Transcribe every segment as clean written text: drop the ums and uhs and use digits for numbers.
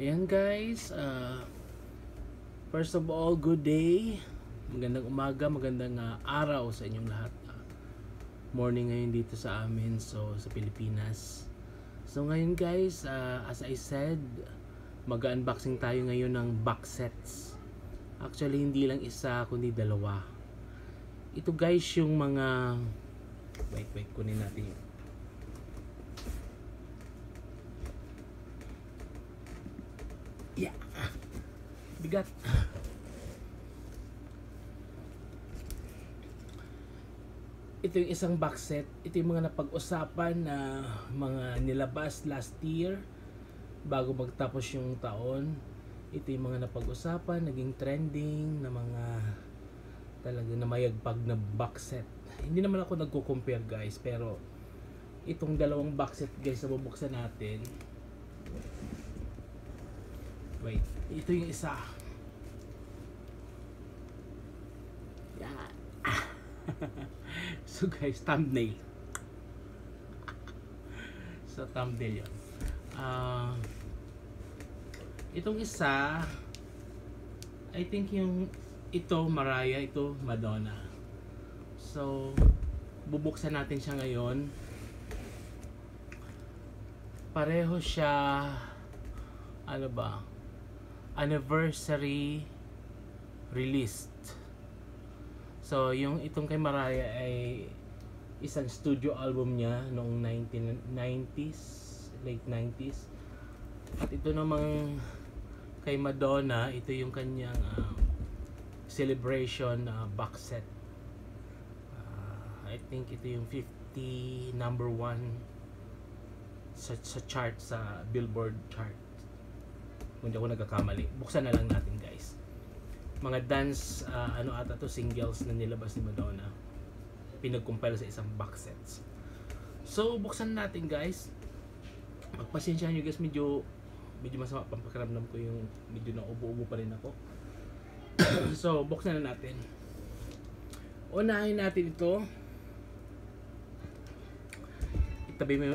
Ayan guys, first of all, good day. Magandang umaga, magandang araw sa inyong lahat. Morning ngayon dito sa amin, so sa Pilipinas. So ngayon guys, as I said, mag-unboxing tayo ngayon ng box sets. Actually, hindi lang isa, kundi dalawa. Ito guys yung mga... Wait, kunin natin yun. Yeah. Bigat. Ito yung isang box set. Ito yung mga napag-usapan na mga nilabas last year bago magtapos yung taon. Ito yung mga napag-usapan, naging trending na mga talaga na mayagpag na box set. Hindi naman ako nagko-compare guys, pero itong dalawang box set guys na bubuksan natin. Wait, ito yung isa. Yan. So guys, thumbnail. So thumbnail yun. Itong isa, I think yung ito Mariah, ito Madonna. So bubuksan natin siya ngayon. Pareho siya, ano ba, anniversary released. So yung itong kay Mariah ay isang studio album niya noong 1990s, late 90s. At ito namang kay Madonna, ito yung kanyang celebration box set. I think ito yung 50 number 1 sa chart, sa Billboard chart. Kung di ako nagkakamali. Buksan na lang natin guys. Mga dance, ano ata to, singles na nilabas ni Madonna. Pinag-compile sa isang box sets. So, buksan natin guys. Magpasensyahan nyo guys, medyo masama pampakiramdam ko, yung medyo na ubo-ubo pa rin ako. So, buksan na natin. Unahin natin ito.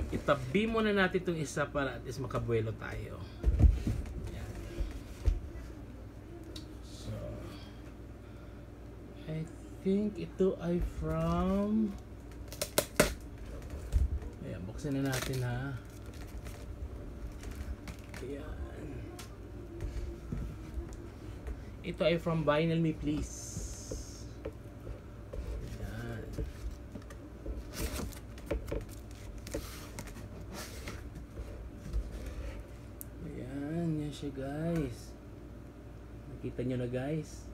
Itabi muna natin itong isa para at least makabuelo tayo. I think ito ay from... Ayan, buksan na natin ha. Ayan. Ito ay from Vinyl Me Please. Ayan. Ayan, yan siya guys. Nakita nyo na guys.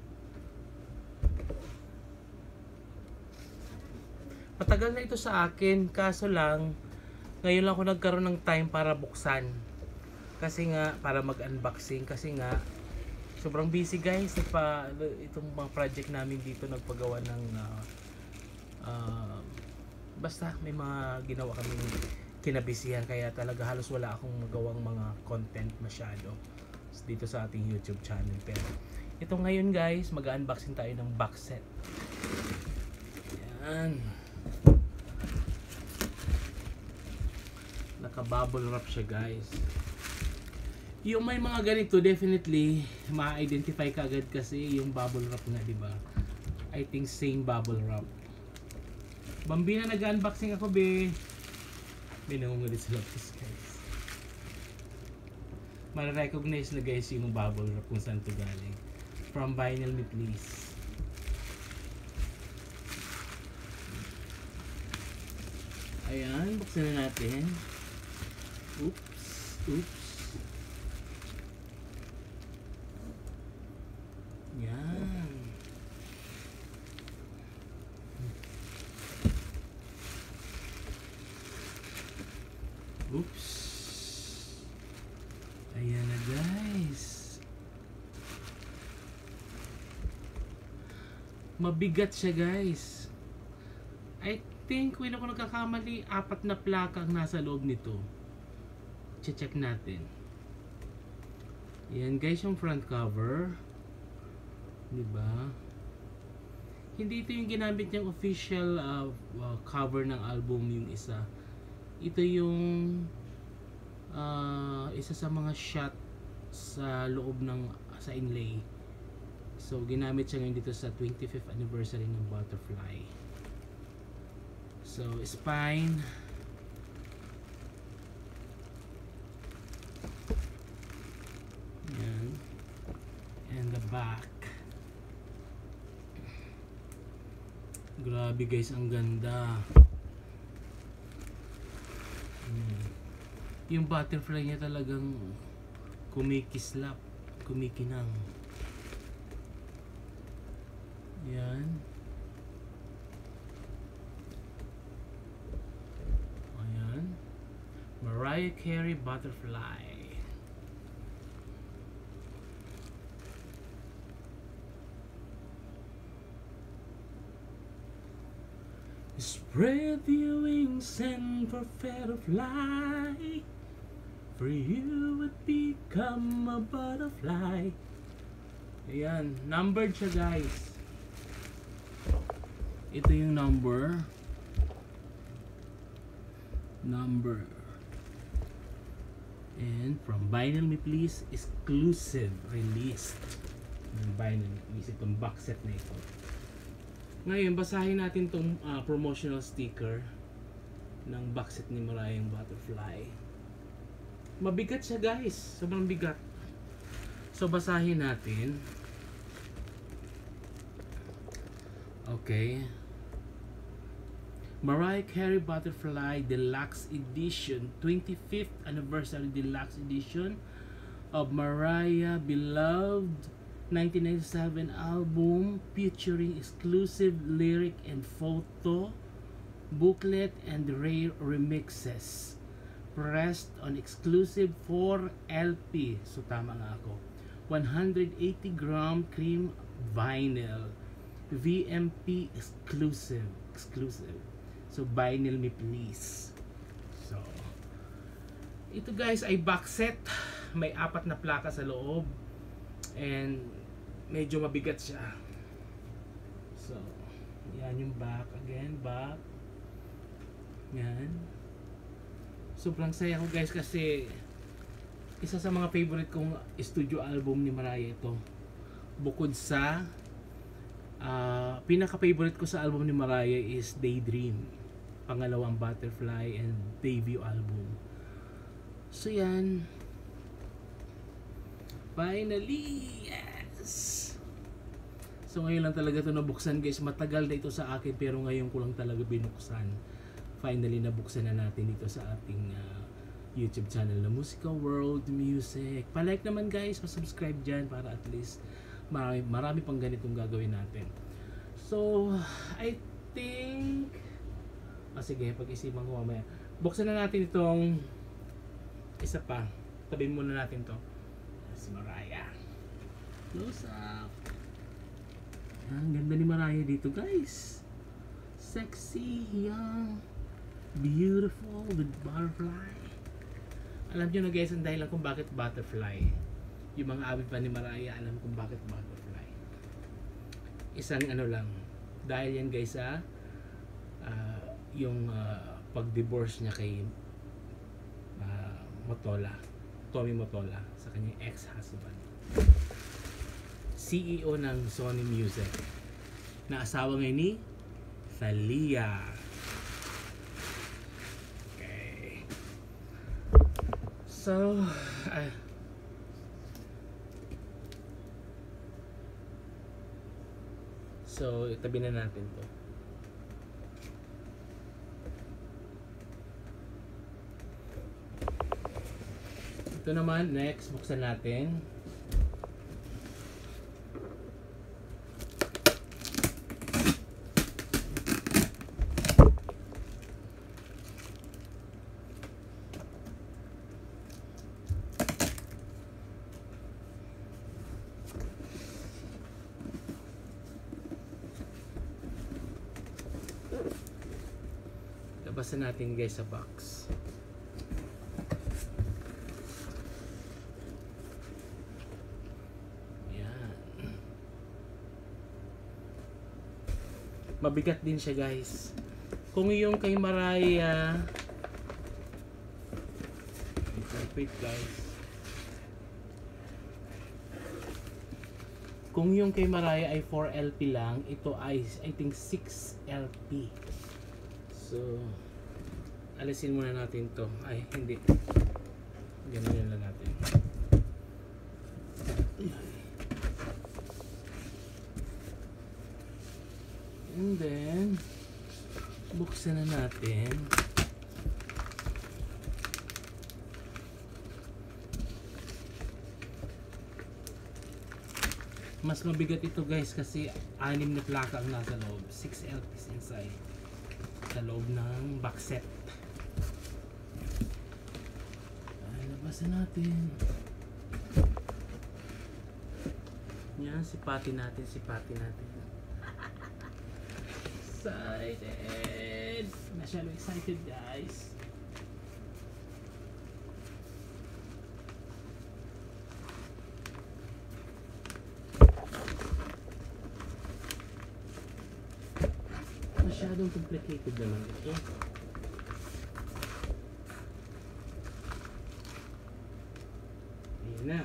Matagal na ito sa akin, kaso lang ngayon lang ako nagkaroon ng time para buksan. Kasi nga, para mag-unboxing. Kasi nga, sobrang busy guys. Itong mga project namin dito, nagpagawa ng basta may mga ginawa kaming kinabisihan. Kaya talaga halos wala akong magawang mga content masyado dito sa ating YouTube channel. Pero ito ngayon guys, mag-unboxing tayo ng box set. Yan. Naka-bubble wrap siya guys. Yung may mga ganito, definitely ma-identify ka agad kasi yung bubble wrap nga, diba? I think same bubble wrap. Bambina, nag-unboxing ako be. May nangungulit sa lapis guys. Mara-recognize na guys yung bubble wrap kung saan to galing. From Vinyl Me Please. Ayan, buksan na natin. Oops. Yan. Oops. Ayan na guys. Mabigat siya guys. I think kung ako nagkakamali, 4 na plaka ang nasa loob nito. Check natin. Yan guys yung front cover. Diba? Hindi ito yung ginamit niyang official cover ng album yung isa. Ito yung isa sa mga shots sa loob ng sa inlay. So ginamit siya ngayon dito sa 25th anniversary ng butterfly. So spine, yan, and the back. Grabe guys, ang ganda. Yung butterfly niya talagang kumikislap, kumikinang. Yan. Ayan. Mariah Carey butterfly. Spread your wings and prepare to fly. For you would become a butterfly. Ayan, numbered siya guys. Ito yung number. And from Vinyl Me Please, exclusive released. Vinyl Me Please, itong box set na ito. Ngayon, basahin natin itong promotional sticker ng box set ni Mariah Butterfly. Mabigat siya guys, sobrang bigat. So basahin natin. Okay. Mariah Carey Butterfly Deluxe Edition, 25th Anniversary Deluxe Edition of Mariah Beloved 1997 album, featuring exclusive lyric and photo booklet and rare remixes. Pressed on exclusive 4 LP. So tama nga ako. 180-gram cream vinyl. VMP exclusive. So Vinyl Me Please. So ito guys ay box set. May 4 na plaka sa loob. And medyo mabigat siya. So yan yung back. Again, back. Yan. Sobrang saya ko guys kasi isa sa mga favorite kong studio album ni Mariah ito. Bukod sa pinaka-favorite ko sa album ni Mariah is Daydream, pangalawang Butterfly and debut album. So yan. Finally, yes! So ngayon lang talaga ito nabuksan guys. Matagal na ito sa akin pero ngayon ko lang talaga binuksan. Finally nabuksan na natin dito sa ating YouTube channel na Musical World Music. Pa-like naman guys, pa-subscribe dyan para at least marami pang ganitong gagawin natin. So I think sige, pag-isipan ko mamaya. Buksan na natin itong isa pa. Tabihin muna natin to. Si Mariah. Close up. Ang ganda ni Mariah dito guys. Sexy, young, beautiful with butterfly. Alam nyo na guys, ang dahilan kung bakit butterfly. Yung mga awit pa ni Mariah, alam kung bakit butterfly. Isang ano lang. Dahil yan guys yung pag-divorce niya kay Tommy Mottola, sa kanyang ex-husband. CEO ng Sony Music. Na asawa ngayon ni Thalia. So itabi na natin to. Ito naman, next, buksan natin. Labasan natin guys sa box. Mabigat din siya guys. Kung yung kay Mariah, wait guys, Kung yung kay Mariah ay 4 LP lang, ito ay I think 6 LP. So, alisin muna natin to. Ay, hindi. Ganun lang natin. And then, buksan na natin. Mas mabigat ito guys kasi 6 na plaka ang nasa loob. 6 LPs inside. Sa loob ng box set. Ay, labasan natin. Yan, sipatin natin. Excited! Masyado excited guys. Masyadong complicated naman ito. Ayan na.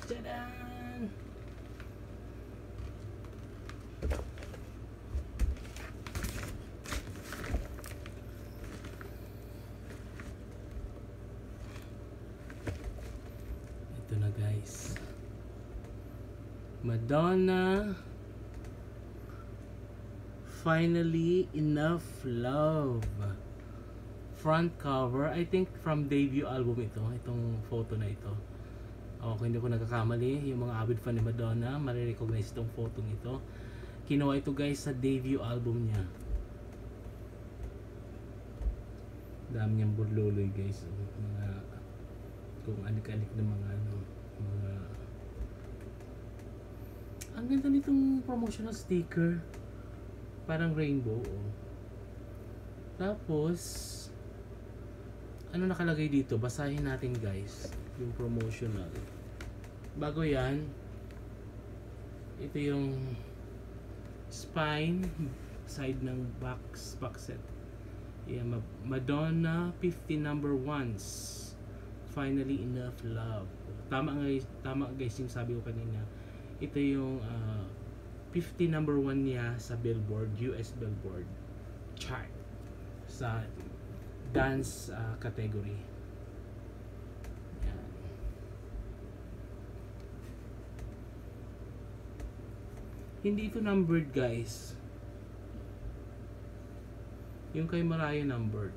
Tadaan! Ito na guys. Madonna, Finally Enough Love. Front cover, I think from debut album ito, itong photo na ito. Kung hindi ko nagkakamali, yung mga avid fan ni Madonna, marirecognize itong photo ito. Kinuha ito guys sa debut album niya. Dami niyang burluloy guys. Mga, kung alik-alik na mga mga... Ang ganda nitong promotional sticker. Parang rainbow. Tapos, ano nakalagay dito? Basahin natin guys. Yung promotional. Bago yan, ito yung spine side ng box set. Yeah, Madonna 50 number ones. Finally Enough Love. Tama guys yung sabi ko kanina. Ito yung 50 number 1 niya sa Billboard, US Billboard chart sa dance category. Yan. Hindi ito numbered guys. Yung kay Mariah numbered.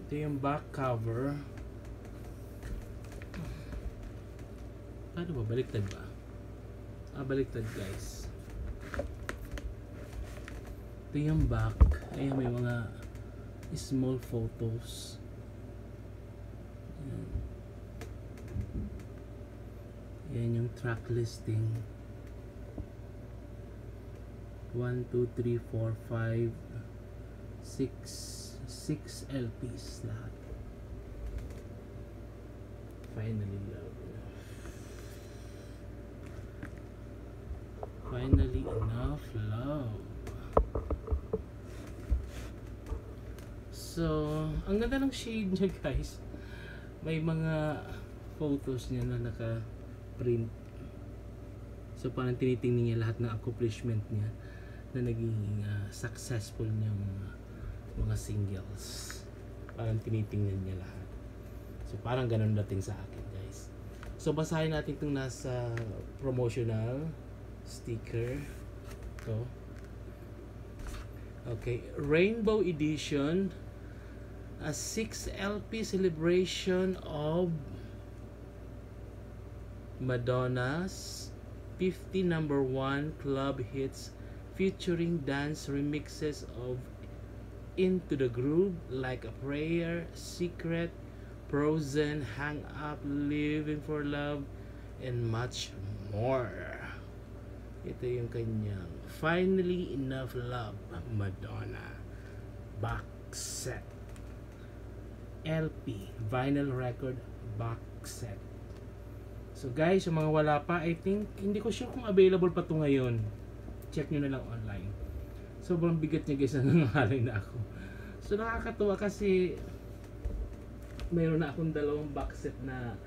Ito yung back cover. Paano ba? Baliktad ba? Baliktad guys. Ito yung back. Ayan, may mga small photos. Ayan. Ayan yung track listing. 1, 2, 3, 4, 5 6 LPs lahat. Finally Love. Finally Enough Love. So, ang ganda ng shade niya guys. May mga photos niya na naka-print. So, parang tinitingnan niya lahat ng accomplishment niya na naging successful niyang mga singles. Parang tinitingnan niya lahat. So, parang ganun dating sa akin guys. So, basahin natin itong nasa promotional sticker. Ito. Okay. Rainbow Edition. A 6 LP celebration of Madonna's 50 number 1 club hits featuring dance remixes of Into the Groove, Like a Prayer, Secret, Frozen, Hang Up, Living for Love, and much more. Ito yung kanyang Finally Enough Love Madonna box set, LP vinyl record box set. So guys, yung mga wala pa, I think hindi ko sure kung available pa to ngayon. Check nyo na lang online. Sobrang bigat niya guys, nangangalay na ako. So nakakatuwa kasi mayroon na akong dalawang box set na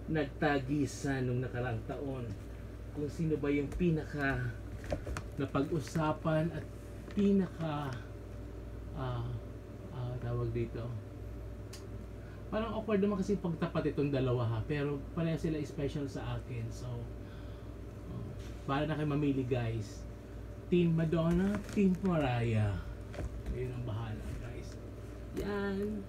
nagtagisan nung nakaraang taon kung sino ba yung pinaka napag-usapan at pinaka tawag dito, parang awkward naman kasi pagtapat itong dalawa ha, pero pareha sila special sa akin. So para na kayo mamili guys, Team Madonna, Team Mariah, yun ang bahala guys. Yan.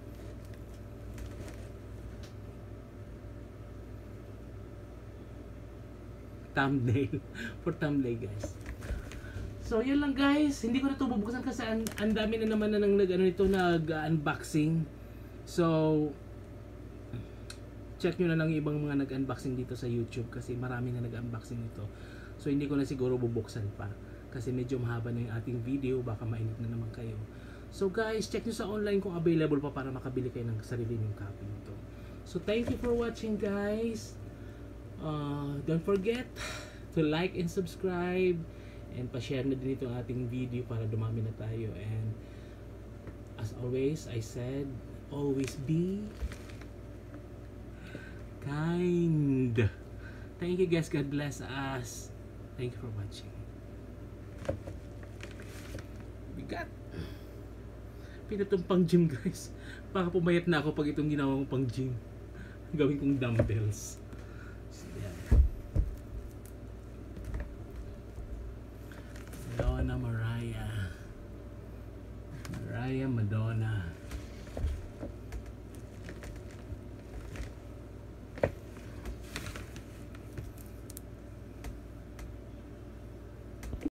Thumbnail for thumbnail guys. So yun lang guys, hindi ko na ito bubuksan kasi ang dami na naman na nag-unboxing. So check nyo na lang yung ibang mga nag-unboxing dito sa YouTube kasi marami na nag-unboxing nito. So hindi ko na siguro bubuksan pa kasi medyo mahaba na yung ating video, baka mainit na naman kayo. So guys, check nyo sa online kung available pa para makabili kayo ng sarili nyong copy nito. So thank you for watching guys. Don't forget to like and subscribe and pa-share na din itong ating video para dumami na tayo. And as always, I said, always be kind. Thank you guys. God bless us. Thank you for watching. Bigat. Pinatong pang gym guys. Baka pumayat na ako pag itong ginawa kong pang gym. Gawin kong dumbbells. So, yeah. Madonna, Mariah. Mariah, Madonna.